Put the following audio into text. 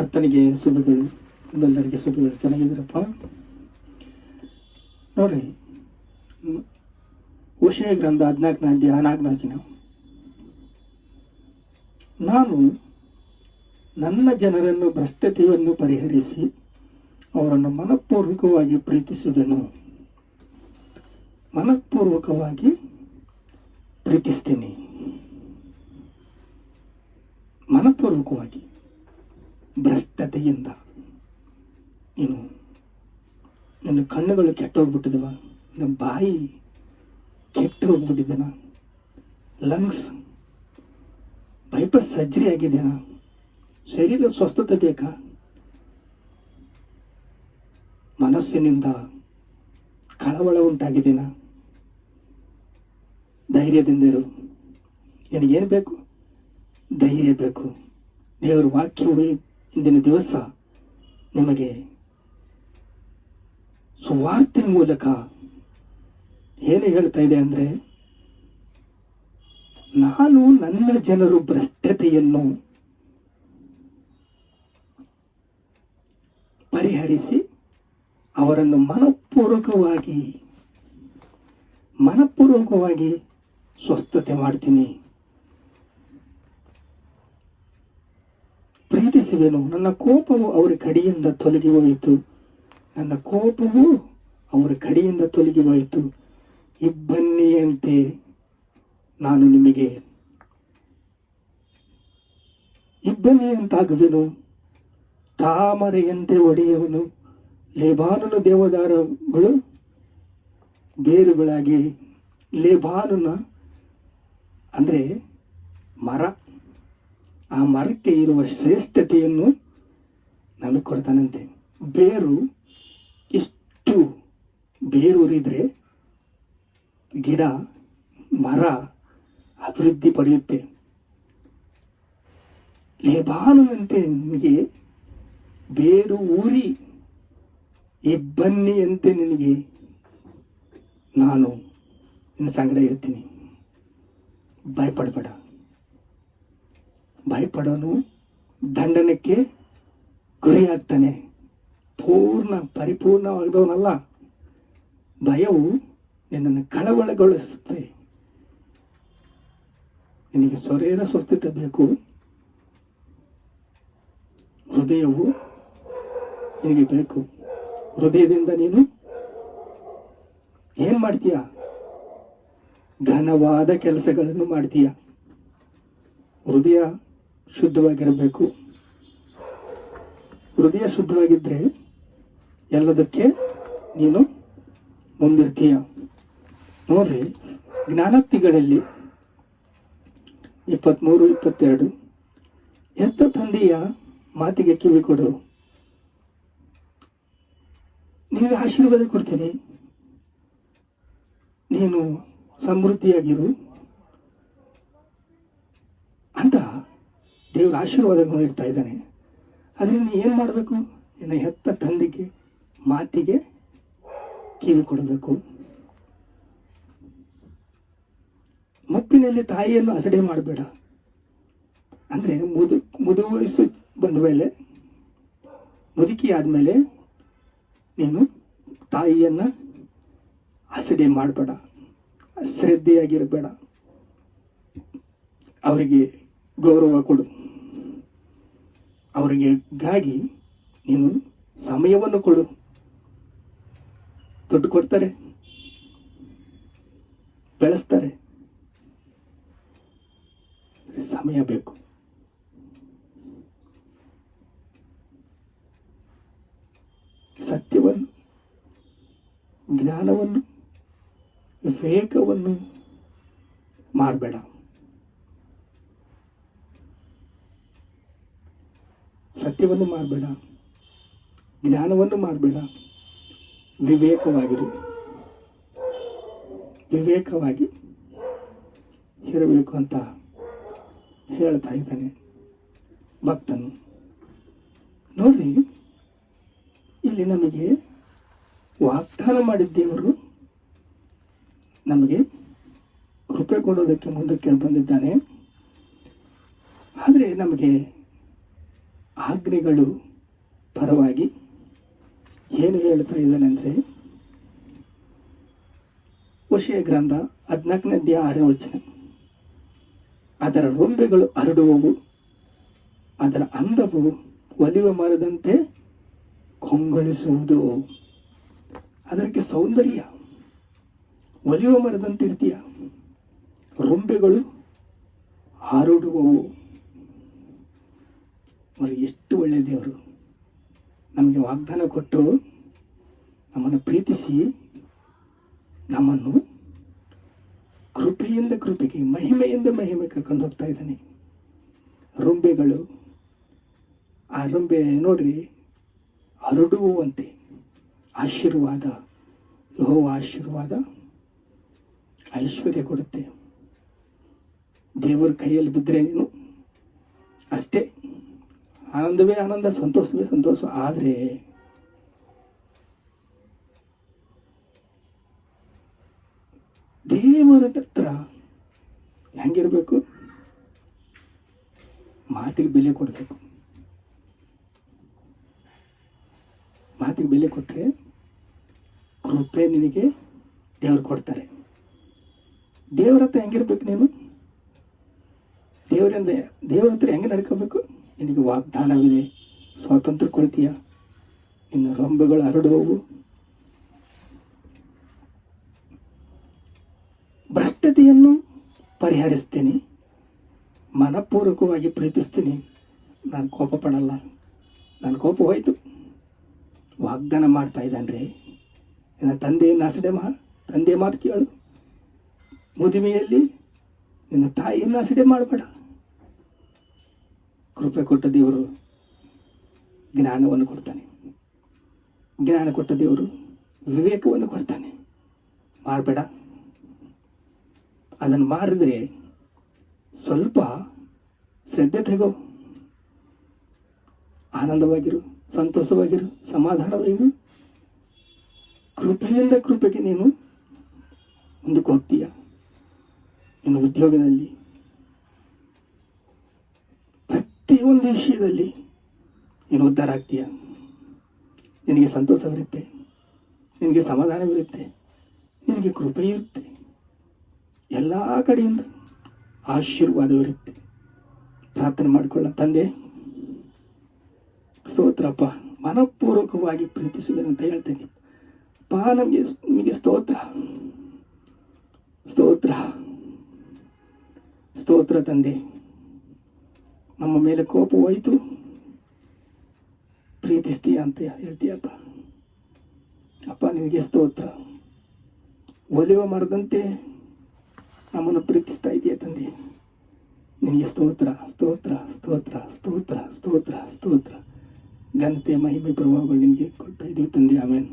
ಕರ್ತನಿಗೆ ಶುಭಗಳು, ನಿಮ್ಮೆಲ್ಲರಿಗೆ ಶುಭಗಳು. ಚೆನ್ನಾಗಿದ್ದೀರಪ್ಪ? ನೋಡ್ರಿ, ಹೋಶೇಯ ಗ್ರಂಥ 14ನೇ ಅಧ್ಯಾಯ 4ನೇ ವಚನ. ನಾನು ನನ್ನ ಜನರನ್ನು ಭ್ರಷ್ಟತೆಯನ್ನು ಪರಿಹರಿಸಿ ಅವರನ್ನು ಮನಪೂರ್ವಕವಾಗಿ ಪ್ರೀತಿಸುವೆನು. ಮನಪೂರ್ವಕವಾಗಿ ಪ್ರೀತಿಸ್ತೀನಿ. ಮನಪೂರ್ವಕವಾಗಿ. ಭ್ರಷ್ಟತೆಯಿಂದ ನಿನ್ನ ಕಣ್ಣುಗಳು ಕೆಟ್ಟೋಗ್ಬಿಟ್ಟಿದವ, ನಿನ್ನ ಬಾಯಿ ಕೆಟ್ಟು ಹೋಗ್ಬಿಟ್ಟಿದ್ದೇನ, ಲಂಗ್ಸ್ ಬೈಪಾಸ್ ಸರ್ಜರಿ ಆಗಿದ್ದೇನ, ಶರೀರ ಸ್ವಸ್ಥತೆ ಬೇಕಾ, ಮನಸ್ಸಿನಿಂದ ಕಳವಳ ಉಂಟಾಗಿದ್ದೇನ, ಧೈರ್ಯದಿಂದಿರು. ನಿನಗೇನು ಬೇಕು? ಧೈರ್ಯ ಬೇಕು. ದೇವರ ವಾಕ್ಯವು ಇಂದಿನ ದಿವಸ ನಿಮಗೆ ಸುವಾರ್ತಿನ ಮೂಲಕ ಏನು ಹೇಳ್ತಾ ಇದೆ ಅಂದ್ರೆ, ನಾನು ನನ್ನ ಜನರು ಭ್ರಷ್ಟತೆಯನ್ನು ಪರಿಹರಿಸಿ ಅವರನ್ನು ಮನಪೂರ್ವಕವಾಗಿ ಸ್ವಸ್ಥತೆ ಮಾಡ್ತೀನಿ, ಪ್ರೀತಿಸುವೆನು. ನನ್ನ ಕೋಪವು ಅವರ ಕಡೆಯಿಂದ ತೊಲಗಿ ಹೋಯಿತು. ನನ್ನ ಕೋಪವು ಅವರ ಕಡೆಯಿಂದ ತೊಲಗಿ ಹೋಯಿತು. ಇಬ್ಬನಿಯಂತೆ ನಾನು ನಿಮಗೆ ಇಬ್ಬನಿಯಂತಾಗುವೆನು, ತಾಮರೆಯಂತೆ ಒಡೆಯುವನು. ಲೇಬಾನನ ದೇವದಾರಗಳು ಬೇರುಗಳಾಗಿ, ಲೇಬಾನನ ಅಂದ್ರೆ ಮರ, ಆ ಮರಕ್ಕೆ ಇರುವ ಶ್ರೇಷ್ಠತೆಯನ್ನು ನಮಗೆ ಕೊಡ್ತಾನಂತೆ. ಬೇರು ಎಷ್ಟು ಬೇರೂರಿದ್ರೆ ಗಿಡ, ಮರ ಅಭಿವೃದ್ಧಿ ಪಡೆಯುತ್ತೆ. ಲೇಬಾನಂತೆ ನಿನಗೆ ಬೇರು ಊರಿ ಇಬ್ಬನಿಯಂತೆ ನಿನಗೆ ನಾನು ನಿನ್ನ ಸಂಗಡ ಇರ್ತೀನಿ. ಭಯಪಡಬೇಡ. ಭಯಪಡೋನು ದಂಡನಕ್ಕೆ ಗುರಿಯಾಗ್ತಾನೆ. ಪರಿಪೂರ್ಣವಾಗದವನಲ್ಲ. ಭಯವು ನಿನ್ನನ್ನು ಕಳವಳಗೊಳಿಸುತ್ತೆ. ನಿನಗೆ ಶರೀರ ಸ್ವಸ್ಥತೆ ಬೇಕು, ಹೃದಯವು ನಿನಗೆ ಬೇಕು. ಹೃದಯದಿಂದ ನೀನು ಏನ್ ಮಾಡ್ತೀಯ? ಘನವಾದ ಕೆಲಸಗಳನ್ನು ಮಾಡ್ತೀಯ. ಹೃದಯ ಶುದ್ಧವಾಗಿರಬೇಕು. ಹೃದಯ ಶುದ್ಧವಾಗಿದ್ರೆ ಎಲ್ಲದಕ್ಕೆ ನೀನು ಮುಂದಿರ್ತೀಯ. ನೋಡ್ರಿ, ಜ್ಞಾನೋಕ್ತಿಗಳಲ್ಲಿ 23-22 ಎತ್ತ ತಂದೆಯ ಮಾತಿಗೆ ಕಿವಿ ಕೊಡು, ನಿನಗೆ ಆಶೀರ್ವಾದ ಕೊಡ್ತೀನಿ, ನೀನು ಸಮೃದ್ಧಿಯಾಗಿರು ಅಂತ ದೇವರ ಆಶೀರ್ವಾದವನ್ನು ಇಡ್ತಾ ಇದ್ದಾನೆ. ಅದರಿಂದ ಏನು ಮಾಡಬೇಕು? ನಿನ್ನ ಹೆತ್ತ ತಂದೆಗೆ ಮಾತಿಗೆ ಕಿವಿ ಕೊಡಬೇಕು. ಮುಪ್ಪಿನಲ್ಲಿ ತಾಯಿಯನ್ನು ಅಸಡೆ ಮಾಡಬೇಡ. ಅಂದರೆ ಮುದು ವಯಸ್ಸು ಬಂದ ಮೇಲೆ, ಮುದುಕಿ ಆದಮೇಲೆ ನೀನು ತಾಯಿಯನ್ನು ಅಸಡೆ ಮಾಡಬೇಡ, ಶ್ರದ್ಧೆಯಾಗಿರಬೇಡ. ಅವರಿಗೆ ಗೌರವ ಕೊಡು. ಅವರಿಗಾಗಿ ನೀನು ಸಮಯವನ್ನು ಕೊಡು. ದುಡ್ಡು ಕೊಡ್ತಾರೆ, ಬೆಳೆಸ್ತಾರೆ, ಸಮಯ ಬೇಕು. ಸತ್ಯವನ್ನು, ಜ್ಞಾನವನ್ನು, ವಿವೇಕವನ್ನು ಮಾಡಬೇಡ. ಸತ್ಯವನ್ನು ಮಾಡಬೇಡ, ಜ್ಞಾನವನ್ನು ಮಾಡಬೇಡ. ವಿವೇಕವಾಗಿರು. ವಿವೇಕವಾಗಿ ಇರಬೇಕು ಅಂತ ಹೇಳ್ತಾ ಇದ್ದಾನೆ ಭಕ್ತನು. ನೋಡಿ, ಇಲ್ಲಿ ನಮಗೆ ವಾಗ್ದಾನ ಮಾಡಿದ್ದೇವರು ನಮಗೆ ಕೃಪೆ ಕೊಡೋದಕ್ಕೆ ಮುಂದಕ್ಕೆ ಬಂದಿದ್ದಾನೆ. ಆದರೆ ನಮಗೆ ಆಜ್ಞೆಗಳು ಪರವಾಗಿ ಏನು ಹೇಳ್ತಾ ಇದ್ದಾನೆ ಅಂದರೆ, ಹೋಶೇಯ ಗ್ರಂಥ 14ನೇ ಅಧ್ಯಾಯ 6ನೇ ವಚನ, ಅದರ ರೆಂಬೆಗಳು ಹರಡುವವು, ಅದರ ಅಂದವು ಒಲಿವ ಮರದಂತೆ ಕೊಂಗೊಳಿಸುವುದು. ಅದಕ್ಕೆ ಸೌಂದರ್ಯ, ಒಲಿವ ಮರದಂತೆ ಇರ್ತೀಯ, ರೆಂಬೆಗಳು ಹರಡುವವು. ನೋಡಿ, ಎಷ್ಟು ಒಳ್ಳೆಯ ದೇವರು ನಮಗೆ ವಾಗ್ದಾನ ಕೊಟ್ಟು ನಮ್ಮನ್ನು ಪ್ರೀತಿಸಿ ನಮ್ಮನ್ನು ಕೃಪೆಯಿಂದ ಕೃಪೆಗೆ, ಮಹಿಮೆಯಿಂದ ಮಹಿಮೆ ಕರ್ಕೊಂಡು ಹೋಗ್ತಾ ಇದ್ದಾನೆ. ರೆಂಬೆಗಳು, ಆ ರೆಂಬೆ ನೋಡ್ರಿ ಹರಡುವಂತೆ ಆಶೀರ್ವಾದ, ಯೆಹೋವ ಆಶೀರ್ವಾದ ಐಶ್ವರ್ಯ ಕೊಡುತ್ತೆ. ದೇವರ ಕೈಯಲ್ಲಿ ಬಿದ್ದರೆ ನೀನು ಅಷ್ಟೇ, ಆನಂದವೇ ಆನಂದ, ಸಂತೋಷವೇ ಸಂತೋಷ. ಆದರೆ ದೇವರ ಹತ್ರ ಹೆಂಗಿರ್ಬೇಕು? ಮಾತಿಗೆ ಬೆಲೆ ಕೊಡಬೇಕು. ಮಾತಿಗೆ ಬೆಲೆ ಕೊಟ್ಟರೆ ಕೃಪೆ ನಿನಗೆ ದೇವರು ಕೊಡ್ತಾರೆ. ದೇವರ ಹತ್ರ ಹೆಂಗಿರ್ಬೇಕು ನೀನು? ದೇವರ ಹತ್ರ ಹೆಂಗೆ ನಡ್ಕೋಬೇಕು? ನಿನಗೆ ವಾಗ್ದಾನವಿದೆ, ಸ್ವಾತಂತ್ರ್ಯ ಕೊಡ್ತೀಯ, ನಿನ್ನ ರೆಂಬೆಗಳು ಹರಡುವವು. ಭ್ರಷ್ಟತೆಯನ್ನು ಪರಿಹರಿಸ್ತೀನಿ, ಮನಪೂರ್ವಕವಾಗಿ ಪ್ರೀತಿಸ್ತೀನಿ, ನಾನು ಕೋಪ ಪಡಲ್ಲ. ನನ್ನ ಕೋಪ ಹೋಯ್ತು. ವಾಗ್ದಾನ ಮಾಡ್ತಾ ಇದ್ದಾನ್ರಿ, ನಿನ್ನ ತಂದೆ ಮಾತು ಕೇಳು. ಮುದುಮೆಯಲ್ಲಿ ನಿನ್ನ ತಾಯಿಯನ್ನು ಅಸಡೆ ಮಾಡಬೇಡ. ಕೃಪೆ ಕೊಟ್ಟ ದೇವರು ಜ್ಞಾನವನ್ನು ಕೊಡ್ತಾನೆ. ಜ್ಞಾನ ಕೊಟ್ಟ ದೇವರು ವಿವೇಕವನ್ನು ಕೊಡ್ತಾನೆ. ಮಾರಬೇಡ. ಅದನ್ನು ಮಾರಿದ್ರೆ ಸ್ವಲ್ಪ ಶ್ರದ್ಧೆ ತೆಗೋ. ಆನಂದವಾಗಿರು, ಸಂತೋಷವಾಗಿರು, ಸಮಾಧಾನವಾಗಿರು. ಕೃಪೆಯಿಂದ ಕೃಪೆಗೆ ನೀನು ಮುಂದಕ್ಕೆ ಹೋಗ್ತೀಯ. ನಿನ್ನ ಉದ್ಯೋಗದಲ್ಲಿ, ಪ್ರತಿಯೊಂದು ವಿಷಯದಲ್ಲಿ ನೀನು ಉದ್ಧಾರ ಆಗ್ತೀಯ. ನಿನಗೆ ಸಂತೋಷವಿರುತ್ತೆ, ನಿನಗೆ ಸಮಾಧಾನವಿರುತ್ತೆ, ನಿನಗೆ ಕೃಪೆ ಇರುತ್ತೆ, ಎಲ್ಲ ಕಡೆಯಿಂದ ಆಶೀರ್ವಾದವಿರುತ್ತೆ. ಪ್ರಾರ್ಥನೆ ಮಾಡಿಕೊಳ್ಳ. ತಂದೆ, ಸ್ತೋತ್ರಪ್ಪ, ಮನಪೂರ್ವಕವಾಗಿ ಪ್ರೀತಿಸುವುದಂತ ಹೇಳ್ತೇನೆ. ನಿಮಗೆ ಸ್ತೋತ್ರ, ಸ್ತೋತ್ರ, ಸ್ತೋತ್ರ ತಂದೆ. ನಮ್ಮ ಮೇಲೆ ಕೋಪ ಹೋಯಿತು, ಪ್ರೀತಿಸ್ತೀಯ ಅಂತ ಹೇಳ್ತೀಯಪ್ಪ. ಅಪ್ಪ, ನಿನಗೆ ಸ್ತೋತ್ರ. ಒಲಿವ ಮರದಂತೆ ನಮ್ಮನ್ನು ಪ್ರೀತಿಸ್ತಾ ಇದೆಯಾ ತಂದೆ. ನಿನಗೆ ಸ್ತೋತ್ರ, ಸ್ತೋತ್ರ, ಸ್ತೋತ್ರ, ಸ್ತೋತ್ರ, ಸ್ತೋತ್ರ, ಸ್ತೋತ್ರ. ಘನತೆ, ಮಹಿಮೆ, ಪ್ರಭಾವಗಳು ನಿನಗೆ ಕೊಡ್ತಾ ಇದ್ದೀವಿ ತಂದೆ. ಆಮೇಲೆ